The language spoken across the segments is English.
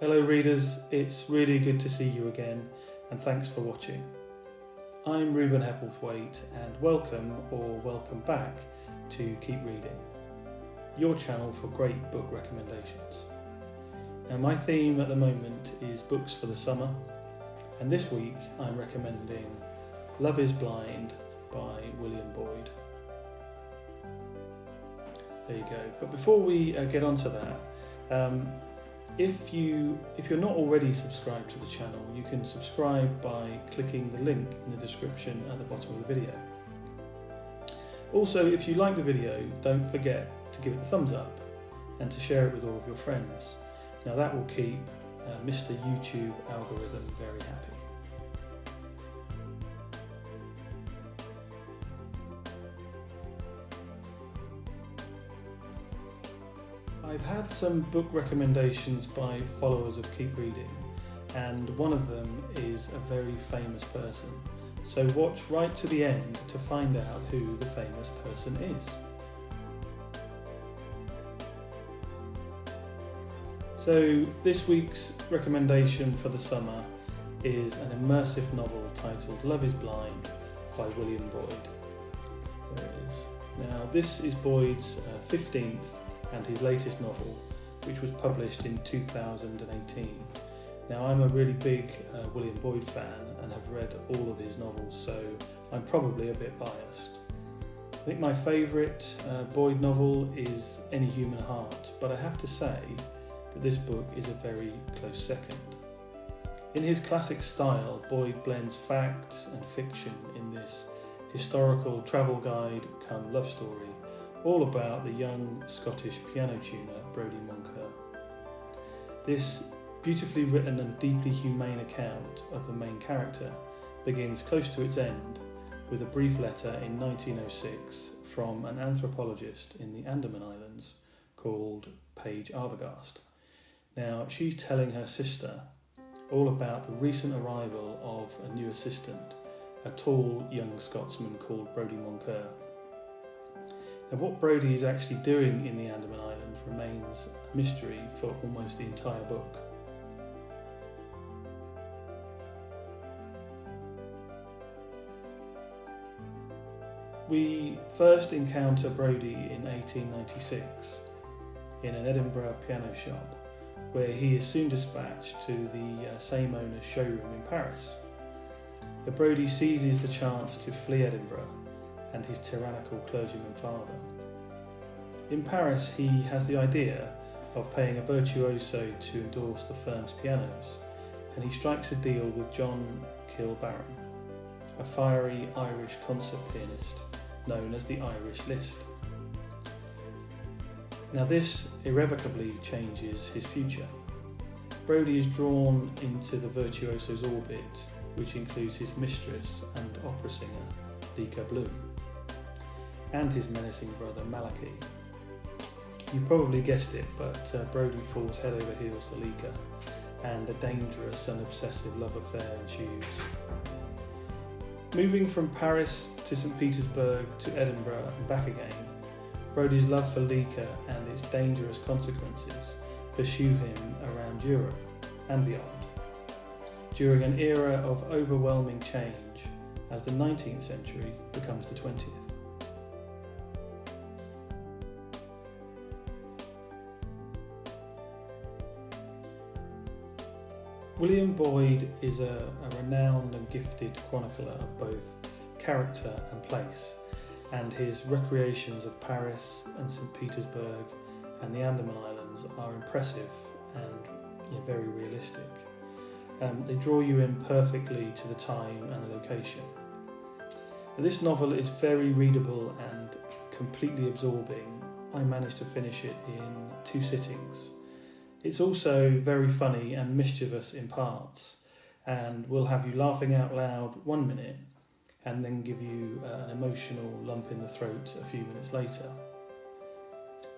Hello readers, it's really good to see you again and thanks for watching. I'm Ruben Hepplethwaite and welcome back to Keep Reading, your channel for great book recommendations. Now my theme at the moment is books for the summer, and this week I'm recommending Love is Blind by William Boyd. There you go. But before we get onto that, if you're not already subscribed to the channel, you can subscribe by clicking the link in the description at the bottom of the video. Also, if you like the video, don't forget to give it a thumbs up and to share it with all of your friends. Now that will keep Mr. YouTube algorithm very happy. I've had some book recommendations by followers of Keep Reading, and one of them is a very famous person. So watch right to the end to find out who the famous person is. So this week's recommendation for the summer is an immersive novel titled Love is Blind by William Boyd. There it is. Now this is Boyd's 15th and his latest novel, which was published in 2018. Now I'm a really big William Boyd fan and have read all of his novels, so I'm probably a bit biased. I think my favourite Boyd novel is Any Human Heart, but I have to say that this book is a very close second. In his classic style, Boyd blends fact and fiction in this historical travel guide come love story, all about the young Scottish piano tuner Brodie Moncur. This beautifully written and deeply humane account of the main character begins close to its end with a brief letter in 1906 from an anthropologist in the Andaman Islands called Paige Arbogast. Now she's telling her sister all about the recent arrival of a new assistant, a tall young Scotsman called Brodie Moncur. Now what Brodie is actually doing in the Andaman Islands remains a mystery for almost the entire book. We first encounter Brodie in 1896 in an Edinburgh piano shop, where he is soon dispatched to the same owner's showroom in Paris. But Brodie seizes the chance to flee Edinburgh and his tyrannical clergyman father. In Paris, he has the idea of paying a virtuoso to endorse the firm's pianos, and he strikes a deal with John Kilbarron, a fiery Irish concert pianist known as the Irish List. Now this irrevocably changes his future. Brodie is drawn into the virtuoso's orbit, which includes his mistress and opera singer, Lika Bloom, and his menacing brother Malachi. You probably guessed it, but Brodie falls head over heels for Lika, and a dangerous and obsessive love affair ensues. Moving from Paris to St. Petersburg to Edinburgh and back again, Brodie's love for Lika and its dangerous consequences pursue him around Europe and beyond, during an era of overwhelming change as the 19th century becomes the 20th. William Boyd is a renowned and gifted chronicler of both character and place, and his recreations of Paris and St. Petersburg and the Andaman Islands are impressive and very realistic. They draw you in perfectly to the time and the location. This novel is very readable and completely absorbing. I managed to finish it in 2 sittings. It's also very funny and mischievous in parts, and will have you laughing out loud 1 minute and then give you an emotional lump in the throat a few minutes later.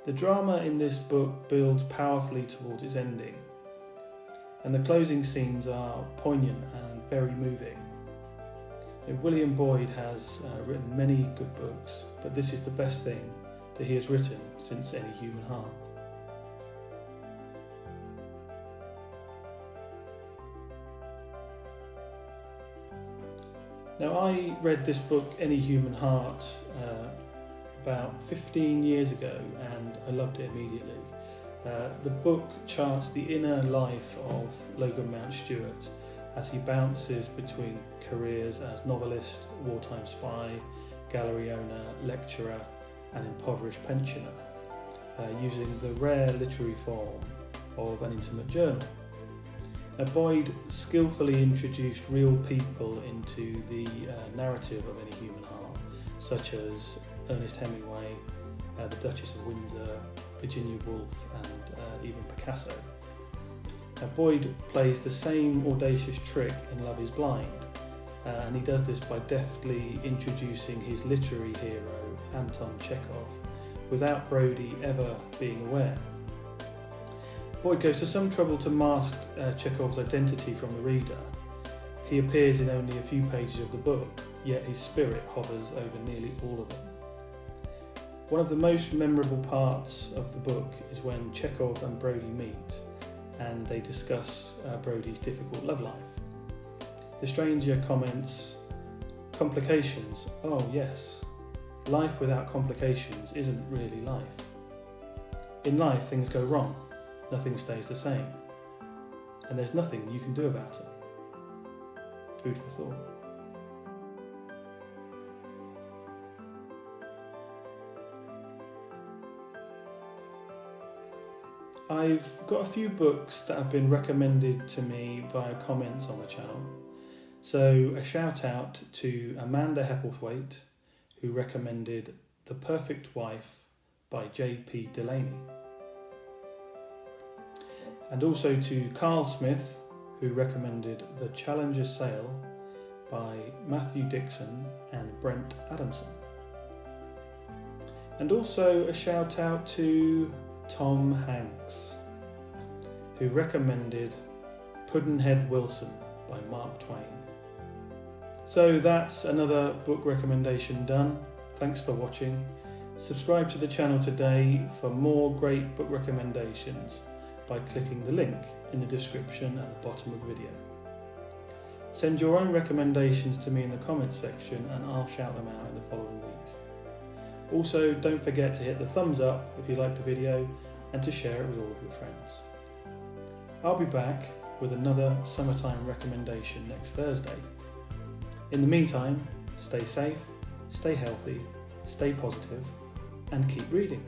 The drama in this book builds powerfully towards its ending, and the closing scenes are poignant and very moving. William Boyd has written many good books, but this is the best thing that he has written since Any Human Heart. Now, I read this book, Any Human Heart, about 15 years ago, and I loved it immediately. The book charts the inner life of Logan Mountstuart as he bounces between careers as novelist, wartime spy, gallery owner, lecturer and impoverished pensioner, using the rare literary form of an intimate journal. Now, Boyd skillfully introduced real people into the narrative of Any Human Heart, such as Ernest Hemingway, the Duchess of Windsor, Virginia Woolf and even Picasso. Now, Boyd plays the same audacious trick in Love is Blind, and he does this by deftly introducing his literary hero, Anton Chekhov, without Brodie ever being aware. Boyd goes to some trouble to mask Chekhov's identity from the reader. He appears in only a few pages of the book, yet his spirit hovers over nearly all of them. One of the most memorable parts of the book is when Chekhov and Brodie meet and they discuss Brodie's difficult love life. The stranger comments, "Complications, oh yes. Life without complications isn't really life. In life things go wrong, nothing stays the same, and there's nothing you can do about it." Food for thought. I've got a few books that have been recommended to me via comments on the channel. So a shout out to Amanda Hepplethwaite, who recommended The Perfect Wife by J.P. Delaney. And also to Carl Smith, who recommended The Challenger Sale by Matthew Dixon and Brent Adamson. And also a shout out to Tom Hanks, who recommended Pudd'nhead Wilson by Mark Twain. So that's another book recommendation done. Thanks for watching. Subscribe to the channel today for more great book recommendations by clicking the link in the description at the bottom of the video. Send your own recommendations to me in the comments section and I'll shout them out in the following week. Also, don't forget to hit the thumbs up if you liked the video and to share it with all of your friends. I'll be back with another summertime recommendation next Thursday. In the meantime, stay safe, stay healthy, stay positive, and keep reading.